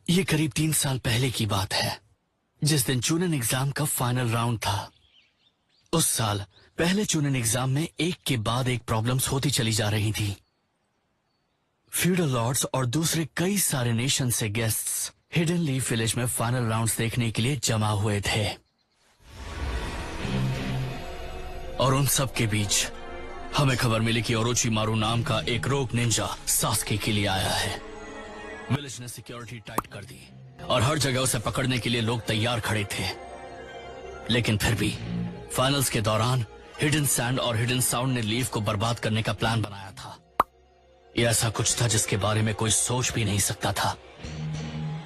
ये करीब 3 साल पहले की बात है, जिस दिन चूनन एग्जाम का फाइनल राउंड था। उस साल पहले चूनन एग्जाम में एक के बाद एक प्रॉब्लम्स होती चली जा रही थी। फ्यूडल लॉर्ड्स और दूसरे कई सारे नेशन से गेस्ट्स हिडन लीफ विलेज में फाइनल राउंड्स देखने के लिए जमा हुए थे। और उन सब के बीच हमें खबर मिली कि ओरोचिमारू नाम का एक रोग निंजा सास्के के लिए आया है। विलेज ने सिक्योरिटी टाइट कर दी और हर जगह उसे पकड़ने के लिए लोग तैयार खड़े थे। लेकिन फिर भी फाइनल्स के दौरान हिडन सैंड और हिडन साउंड ने लीफ को बर्बाद करने का प्लान बनाया था। यह ऐसा कुछ था जिसके बारे में कोई सोच भी नहीं सकता था।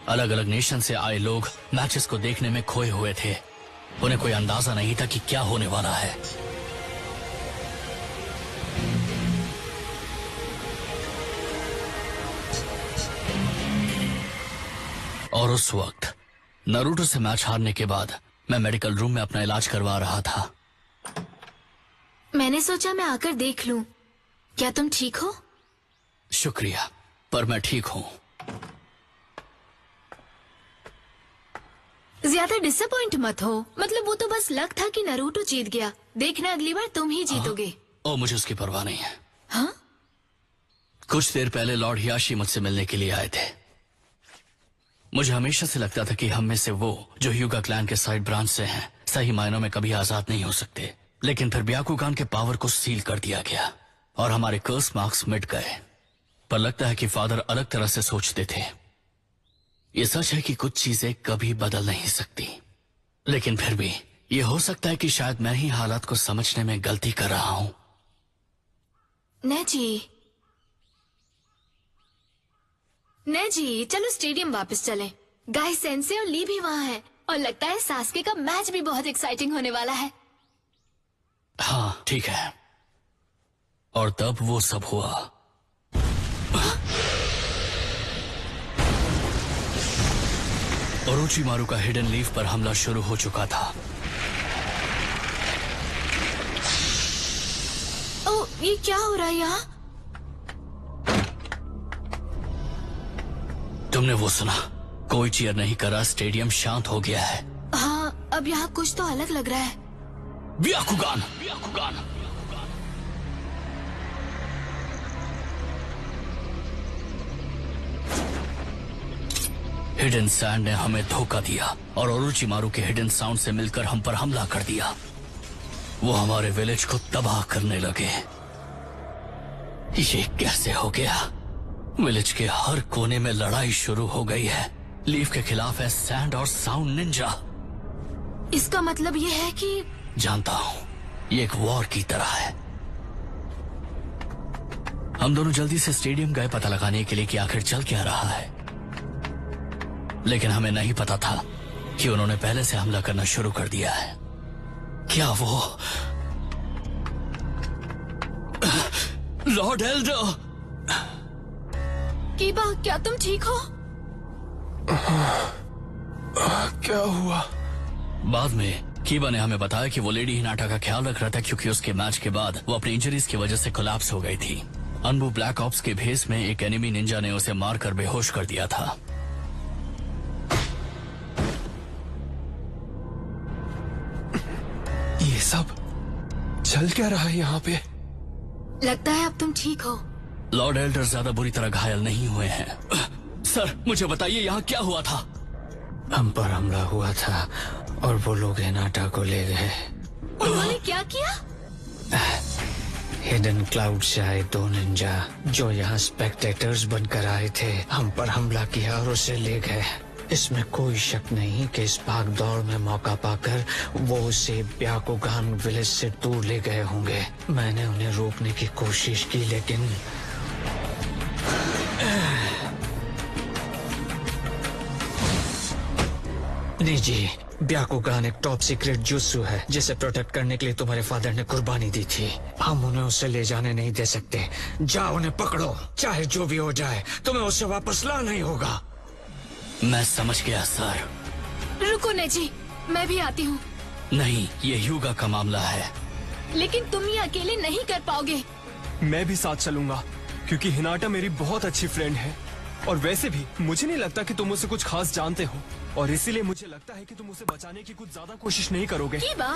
अलग अलग नेशन से आए लोग मैचेस को देखने में खोए हुए थे। उन्हें कोई अंदाजा नहीं था कि क्या होने वाला है। और उस वक्त नारुतो से मैच हारने के बाद मैं मेडिकल रूम में अपना इलाज करवा रहा था। मैंने सोचा मैं आकर देख लूं। क्या तुम ठीक हो? शुक्रिया, पर मैं ठीक हूं। ज्यादा डिसअपॉइंट मत हो। मतलब वो तो बस लक था कि नारुतो जीत गया। देखना अगली बार तुम ही जीतोगे। ओ, मुझे उसकी परवाह नहीं है। हाँ? कुछ देर पहले लॉर्ड हियाशी मुझसे मिलने के लिए आए थे। मुझे हमेशा से लगता था कि हम में से वो जो ह्यूगा क्लैन के साइड ब्रांच से हैं, सही मायनों में कभी आजाद नहीं हो सकते। लेकिन फिर ब्याकुगान के पावर को सील कर दिया गया और हमारे कर्स मार्क्स मिट गए। पर लगता है कि फादर अलग तरह से सोचते थे। ये सच है कि कुछ चीजें कभी बदल नहीं सकती, लेकिन फिर भी ये हो सकता है कि शायद मैं ही हालात को समझने में गलती कर रहा हूं। नेजी, चलो स्टेडियम वापस चलें। गाय सेंसे और ली भी वहाँ है और लगता है सास्के का मैच भी बहुत एक्साइटिंग होने वाला है। हाँ ठीक है। और तब वो सब हुआ। ओरोचिमारू का हिडन लीफ पर हमला शुरू हो चुका था। ओ, ये क्या हो रहा है यहाँ? तुमने वो सुना? कोई चीयर नहीं करा, स्टेडियम शांत हो गया है। हाँ, अब यहाँ कुछ तो अलग लग रहा है। ब्याकुगान! हिडन सैंड ने हमें धोखा दिया और ओरोचिमारू के हिडन साउंड से मिलकर हम पर हमला कर दिया। वो हमारे विलेज को तबाह करने लगे। ये कैसे हो गया? विलेज के हर कोने में लड़ाई शुरू हो गई है। लीफ के खिलाफ है सैंड और साउंड निंजा। इसका मतलब ये है कि... जानता हूं, ये एक वॉर की तरह है। हम दोनों जल्दी से स्टेडियम गए पता लगाने के लिए कि आखिर चल क्या रहा है। लेकिन हमें नहीं पता था कि उन्होंने पहले से हमला करना शुरू कर दिया है। क्या वो लॉर्ड एल्डर? कीबा, क्या तुम ठीक हो? क्या हुआ? बाद में कीबा ने हमें बताया कि वो लेडी हिनाटा का ख्याल रख रहा था क्योंकि उसके मैच के बाद वो अपनी इंजरीज की वजह से कोलैप्स हो गई थी। अनबू ब्लैक ऑप्स के भेस में एक एनिमी निंजा ने उसे मारकर बेहोश कर दिया था। ये सब चल क्या रहा है यहाँ पे? लगता है अब तुम ठीक हो। लॉर्ड एल्डर ज्यादा बुरी तरह घायल नहीं हुए हैं। सर, मुझे बताइए यहाँ क्या हुआ था? हम पर हमला हुआ था और वो लोग हिनाटा को ले गए। उन्होंने क्या किया? हिडन क्लाउड से आए 2 निंजा जो यहाँ स्पेक्टेटर्स बनकर आए थे, हम पर हमला किया और उसे ले गए। इसमें कोई शक नहीं कि इस भाग दौड़ में मौका पाकर वो उसे ब्याकुगान विलेज से दूर ले गए होंगे। मैंने उन्हें रोकने की कोशिश की, लेकिन नहीं जी, ब्याकुगान एक टॉप सीक्रेट जुत्सु है जिसे प्रोटेक्ट करने के लिए तुम्हारे फादर ने कुर्बानी दी थी। हम उन्हें उससे ले जाने नहीं दे सकते। जाओ, उन्हें पकड़ो, चाहे जो भी हो जाए, तुम्हें उससे वापस ला नहीं होगा। मैं समझ गया सर। रुको नेजी, मैं भी आती हूँ। नहीं, ये ह्यूगा का मामला है। लेकिन तुम ये अकेले नहीं कर पाओगे। मैं भी साथ चलूंगा क्योंकि हिनाटा मेरी बहुत अच्छी फ्रेंड है और वैसे भी मुझे नहीं लगता कि तुम उसे कुछ खास जानते हो, और इसीलिए मुझे लगता है कि तुम उसे बचाने की कुछ ज्यादा कोशिश नहीं करोगे। की बा